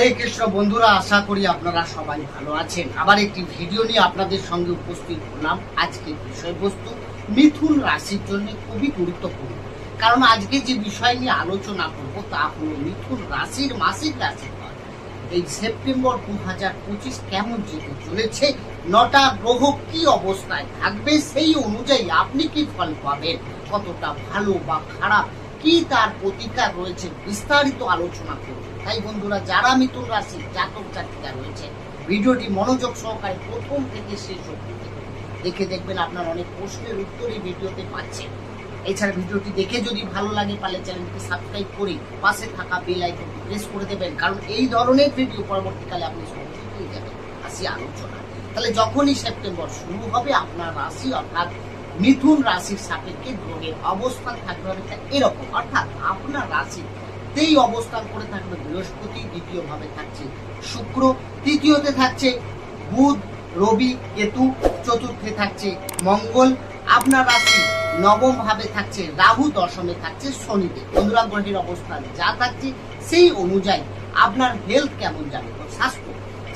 হরে কৃষ্ণ বন্ধুরা, আশা করি আপনারা সবাই ভালো আছেন। আবার একটি ভিডিও নিয়ে আপনাদের সঙ্গে উপস্থিত হলাম। আজকের বিষয়বস্তু মিথুন রাশির জন্য খুবই গুরুত্বপূর্ণ, কারণ আজকে যে বিষয় নিয়ে আলোচনা করব তা হলো মিথুন রাশির মাসিক রাশিফল। এই সেপ্টেম্বর 2025 কেমন যেতে চলেছে, 9টা গ্রহ কি অবস্থায় থাকবে, সেই অনুযায়ী আপনি কি ফল পাবেন, কতটা ভালো বা খারাপ, কি তার প্রতিকার রয়েছে, বিস্তারিত আলোচনা করব। তাই বন্ধুরা, যারা মিথুন রাশির জাতক জাতিকা রয়েছে, ভিডিওটি মনোযোগ সহকারে প্রথম থেকে শেষ অবধি দেখে দেখবেন, আপনার অনেক প্রশ্নের উত্তর এই ভিডিওতে পাচ্ছেন। এছাড়া ভিডিওটি দেখে যদি ভালো লাগে তাহলে চ্যানেলটি সাবস্ক্রাইব করে পাশে থাকা বেল আইকনটি প্রেস করে দেবেন, কারণ এই ধরনের ভিডিও পরবর্তীকালে আপনি সহজেই পেয়ে যাবেন। আসি আলোচনা। তাহলে যখনই সেপ্টেম্বর শুরু হবে, আপনার রাশি অর্থাৎ মিথুন রাশির সাপেক্ষে গ্রহের অবস্থান থাকবে এরকম, অর্থাৎ আপনার রাশি তেই অবস্থান করে থাকবে বৃহস্পতি, দ্বিতীয় ভাবে থাকছে শুক্র, তৃতীয়তে থাকছে বুধ, রবি, কেতু, চতুর্থে থাকছে মঙ্গল, আপনার রাশি নবম ভাবে থাকছে রাহু, দশমে থাকছে শনিদেব। বন্ধুরা, গ্রহের অবস্থান যা থাকছে সেই অনুযায়ী আপনার হেলথ কেমন যাবে। তো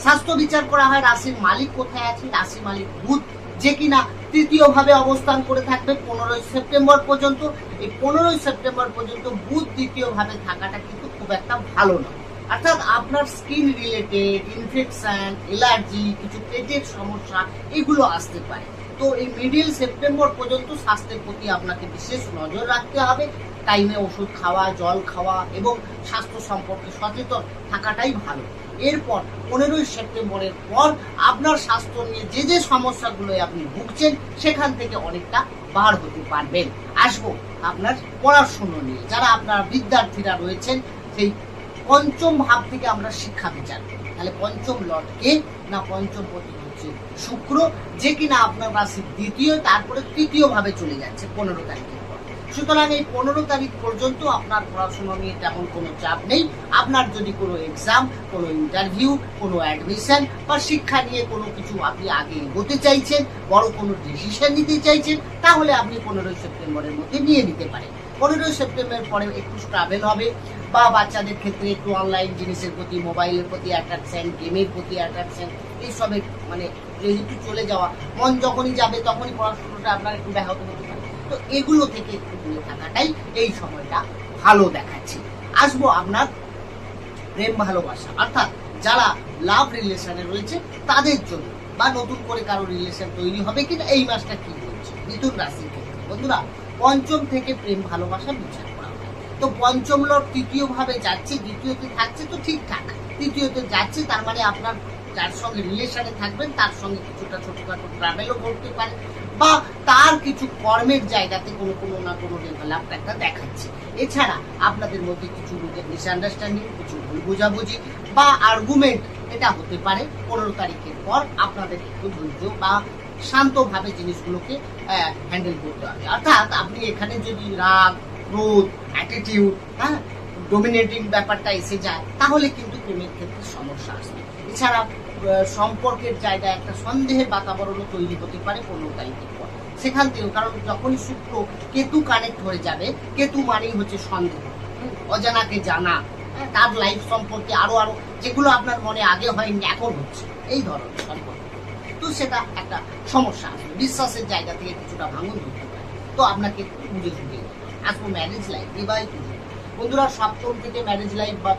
স্বাস্থ্য বিচার করা হয়, রাশির মালিক কোথায় আছে, রাশি মালিক বুধ, যে কিনা তৃতীয় ভাবে অবস্থান করে থাকবে 15ই সেপ্টেম্বর পর্যন্ত। এই 15ই সেপ্টেম্বর পর্যন্ত বুধ দ্বিতীয় ভাবে থাকাটা কিন্তু খুব একটা ভালো না, অর্থাৎ আপনার স্কিন রিলেটেড ইনফেকশন, অ্যালার্জি, কিছু পেটের সমস্যা এগুলো আসতে পারে। তো এই মিডিল সেপ্টেম্বর পর্যন্ত স্বাস্থ্যের প্রতি আপনাকে বিশেষ নজর রাখতে হবে। টাইমে ওষুধ খাওয়া, জল খাওয়া এবং স্বাস্থ্য সম্পর্কে সচেতন থাকাটাই ভালো। এরপর 15ই সেপ্টেম্বরের পর আপনার স্বাস্থ্য নিয়ে যে সমস্যাগুলো আপনি ভুগছেন, সেখান থেকে অনেকটা বার হতে পারবেন। আসবো আপনার পড়াশোনা নিয়ে। যারা আপনার বিদ্যার্থীরা রয়েছেন, সেই পঞ্চম ভাব থেকে আমরা শিক্ষা বিচার করি। তাহলে পঞ্চম লর্ড কে না, পঞ্চম পতি হচ্ছে শুক্র, যে কিনা আপনার রাশির দ্বিতীয়, তারপরে তৃতীয় ভাবে চলে যাচ্ছে 15 তারিখের পর। সুতরাং এই 15 তারিখ পর্যন্ত আপনার পড়াশোনা নিয়ে তেমন কোনো চাপ নেই। আপনার যদি কোনো এক্সাম, কোনো ইন্টারভিউ, কোনো অ্যাডমিশন বা শিক্ষা নিয়ে কোনো কিছু আপনি আগে এগোতে চাইছেন, বড় কোনো ডিসিশন নিতে চাইছেন, তাহলে আপনি 15ই সেপ্টেম্বরের মধ্যে নিয়ে নিতে পারেন। 15ই সেপ্টেম্বর পরে একটু ট্রাভেল হবে, বা বাচ্চাদের ক্ষেত্রে একটু অনলাইন জিনিসের প্রতি, মোবাইলের প্রতি অ্যাট্রাকশন, গেমের প্রতি অ্যাট্রাকশন, এইসবের মানে একটু চলে যাওয়া, মন যখনই যাবে তখনই পড়াশোনাটা আপনার একটু ব্যাহত হতে পারে। তো এগুলো থেকে একটু দূরে থাকাটাই এই সময়টা ভালো দেখাচ্ছে। আসবো আপনার প্রেম ভালোবাসা, অর্থাৎ যারা লাভ রিলেশনে রয়েছে তাদের জন্য, বা নতুন করে কারো রিলেশন তৈরি হবে কিনা, এই মাসটা কি বলছে মিথুন রাশির ক্ষেত্রে। বন্ধুরা, পঞ্চম থেকে প্রেম ভালোবাসা বিচার করা হয়। তো পঞ্চম লর্ড তৃতীয় ভাবে যাচ্ছে, দ্বিতীয়তে থাকছে, তো ঠিকঠাক। তৃতীয়তে যাচ্ছে, তার মানে আপনার যার সঙ্গে রিলেশনে থাকবেন তার সঙ্গে কিছুটা ছোটখাটো ট্রাভেলও করতে পারে, বা তার কিছু কর্মের জায়গাতে কোনো না কোনো ডেভেলপ একটা দেখাচ্ছে। এছাড়া আপনাদের মধ্যে কিছু মিসআন্ডারস্ট্যান্ডিং, কিছু ভুল বোঝাবুঝি বা আর্গুমেন্ট, এটা হতে পারে। 15 তারিখের পর আপনাদের একটু ধৈর্য বা শান্তভাবে জিনিসগুলোকে হ্যান্ডেল করতে হবে। অর্থাৎ আপনি এখানে যদি রাগ, ক্রোধ, অ্যাটিটিউড, ডোমিনেটিং ব্যাপারটা এসে যায়, তাহলে কিন্তু প্রেমের ক্ষেত্রে সমস্যা আসবে। এছাড়া সম্পর্কের জায়গায় একটা সন্দেহের বাতাবরণও তৈরি হতে পারে 15 তারিখের পর। সেখান থেকেও, কারণ যখনই শুক্র কেতু কানেক্ট হয়ে যাবে, কেতু মানেই হচ্ছে সন্দেহ, অজানাকে জানা, তার লাইফ সম্পর্কে আরো যেগুলো আপনার মনে আগে হয়নি এখন হচ্ছে, এই ধরনের সম্পর্ক। তো সেটা একটা সমস্যা আসবে, বিশ্বাসের জায়গা থেকে কিছুটা ভাঙন ধরতে পারে। তো আপনাকে বুঝে শুনে আসবো ম্যারেজ লাইফ, বিবাহিত। বন্ধুরা, সপ্তম থেকে ম্যারেজ লাইফ বা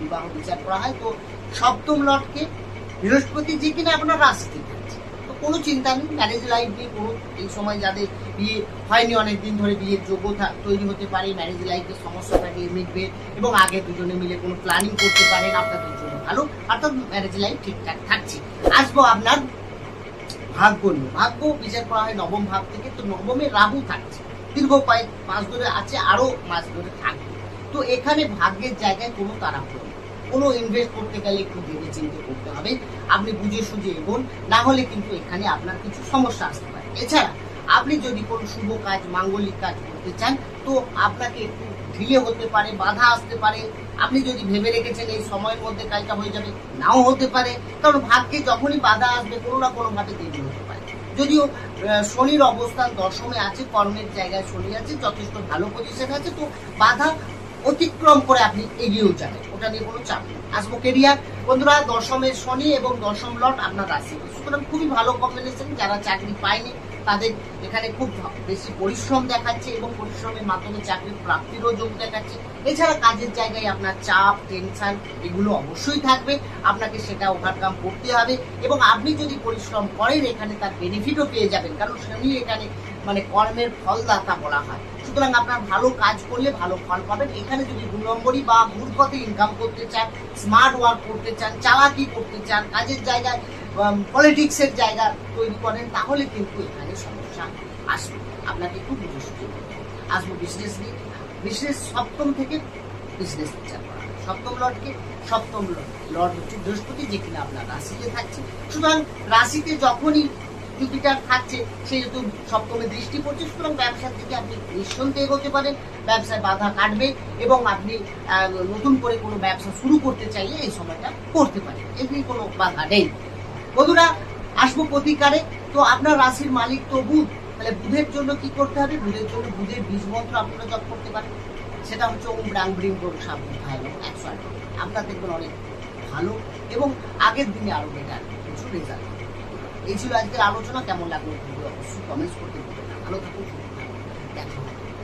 বিবাহ বিচার করা হয়। তো সপ্তম লর্ডকে বৃহস্পতি, যে কিনা আপনার রাশিতে থাকছে, তো কোনো চিন্তা নেই, ম্যারেজ লাইফ নিয়ে কোনো, এই সময় যাদের বিয়ে হয়নি অনেকদিন ধরে বিয়ের যোগ্যতা তৈরি হতে পারে, ম্যারেজ লাইফের সমস্যাটাকে মিটবে এবং আগে দুজনে মিলে কোনো প্ল্যানিং করতে পারেন, আপনাদের জন্য ভালো, অর্থাৎ ম্যারেজ লাইফ ঠিকঠাক থাকছে। আসবো আপনার ভাগ্য নিয়ে। ভাগ্য বিচার করা হয় নবম ভাব থেকে। তো নবমে রাহু থাকছে, দীর্ঘ কয়েক মাস ধরে আছে, আরো মাস ধরে থাকবে। তো এখানে ভাগ্যের জায়গায় কোনো তাড়াহুড়ো, কোনো ইনভেস্ট করতে গেলে একটু ভেবে চিন্তে করতে হবে, আপনি বুঝে সুঝে এগোন, না হলে কিন্তু এখানে আপনার কিছু সমস্যা আসতে পারে। এছাড়া আপনি যদি কোনো শুভ কাজ, মাঙ্গলিক কাজ করতে চান, তো আপনাকে একটু ঢিলে হতে পারে, বাধা আসতে পারে। আপনি যদি ভেবে রেখেছেন এই সময়ের মধ্যে কাজটা হয়ে যাবে, নাও হতে পারে, কারণ ভাগ্যে যখনই বাধা আসবে কোনো না কোনো ভাবে দেরি হতে পারে। যদিও শনির অবস্থান দশমে আছে, কর্মের জায়গায় শনি আছে, যথেষ্ট ভালো পজিশন আছে, তো বাধা অতিক্রম করে আপনি এগিয়েও যাবেন, ওটা নিয়ে কোনো চাপ নেই। আসবো কেরিয়ার, বন্ধুরা দশমের শনি এবং দশম লট আপনার রাশি, সুতরাং খুবই ভালো কম্বিনেশন। যারা চাকরি পায়নি তাদের এখানে খুব বেশি পরিশ্রম দেখাচ্ছে এবং পরিশ্রমের মাধ্যমে চাকরির প্রাপ্তিরও যোগ দেখাচ্ছে। এছাড়া কাজের জায়গায় আপনার চাপ, টেনশন এগুলো অবশ্যই থাকবে, আপনাকে সেটা ওভারকাম করতে হবে এবং আপনি যদি পরিশ্রম করেন এখানে তার বেনিফিটও পেয়ে যাবেন, কারণ শনি এখানে মানে কর্মের ফলদাতা বলা হয়। সুতরাং আপনার ভালো কাজ করলে ভালো ফল পাবেন। এখানে যদি 2 নম্বরই বা ঘুরপথে ইনকাম করতে চান, স্মার্ট ওয়ার্ক করতে চান, চালাকি করতে চান, কাজের জায়গায় পলিটিক্সের জায়গা তৈরি করেন, তাহলে কিন্তু এখানে সমস্যা আসবে, আপনাকে একটু বুঝে সুঝে করতে হবে। আসবো বিজনেস নিয়ে। বিজনেস সপ্তম থেকে বিজনেস বিচার করা হয়। সপ্তম লর্ডকে, সপ্তম লর্ড হচ্ছে বৃহস্পতি, যে কিনা আপনার রাশিতে থাকছে। সুতরাং রাশিতে যখনই জুপিটার থাকছে, সেহেতু সপ্তমে দৃষ্টি পড়ছে, সুতরাং ব্যবসার দিকে আপনি নিঃসন্দেহে এগোতে পারেন, ব্যবসায় বাধা কাটবে এবং আপনি নতুন করে কোনো ব্যবসা শুরু করতে চাইলে এই সময়টা করতে পারেন, এমনি কোনো বাধা নেই। বন্ধুরা আসবো প্রতিকারে। তো আপনার রাশির মালিক তো বুধ, তাহলে বুধের জন্য কি করতে হবে? বুধের জন্য বুধের বীজ মন্ত্র আপনারা জপ করতে পারেন, সেটা হচ্ছে ওম ব্রাং ব্রিং ব্রং সাবধান 108। আপনার দেখবেন অনেক ভালো এবং আগের দিনে আরো বেটার কিছু রেজাল্ট। এই ছিল আজকের আলোচনা। কেমন লাগলো অবশ্যই কমেন্টস করতে ভুলবেন না। ভালো থাকুন, দেখা হবে।